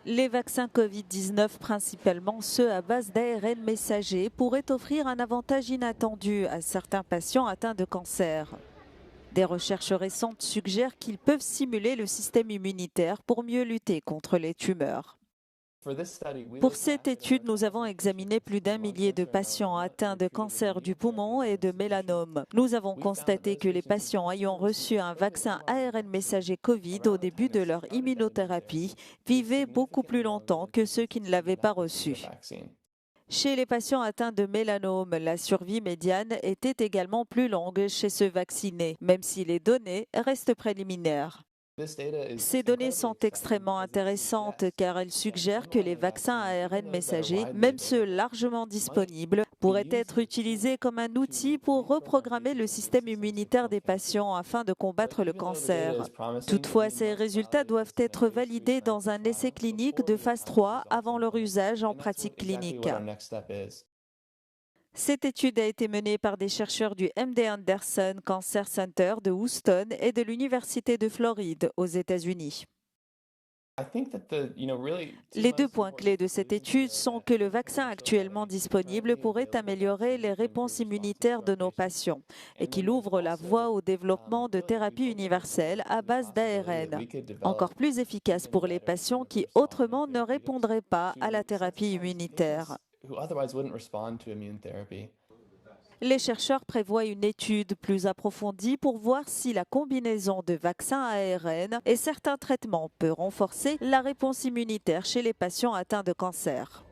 Les vaccins Covid-19, principalement ceux à base d'ARN messager, pourraient offrir un avantage inattendu à certains patients atteints de cancer. Des recherches récentes suggèrent qu'ils peuvent stimuler le système immunitaire pour mieux lutter contre les tumeurs. Pour cette étude, nous avons examiné plus d'1 millier de patients atteints de cancer du poumon et de mélanome. Nous avons constaté que les patients ayant reçu un vaccin ARN messager Covid au début de leur immunothérapie vivaient beaucoup plus longtemps que ceux qui ne l'avaient pas reçu. Chez les patients atteints de mélanome, la survie médiane était également plus longue chez ceux vaccinés, même si les données restent préliminaires. Ces données sont extrêmement intéressantes car elles suggèrent que les vaccins ARN messagers, même ceux largement disponibles, pourraient être utilisés comme un outil pour reprogrammer le système immunitaire des patients afin de combattre le cancer. Toutefois, ces résultats doivent être validés dans un essai clinique de phase 3 avant leur usage en pratique clinique. Cette étude a été menée par des chercheurs du MD Anderson Cancer Center de Houston et de l'Université de Floride aux États-Unis. Les 2 points clés de cette étude sont que le vaccin actuellement disponible pourrait améliorer les réponses immunitaires de nos patients et qu'il ouvre la voie au développement de thérapies universelles à base d'ARN, encore plus efficaces pour les patients qui autrement ne répondraient pas à la thérapie immunitaire. Les chercheurs prévoient une étude plus approfondie pour voir si la combinaison de vaccins ARN et certains traitements peut renforcer la réponse immunitaire chez les patients atteints de cancer.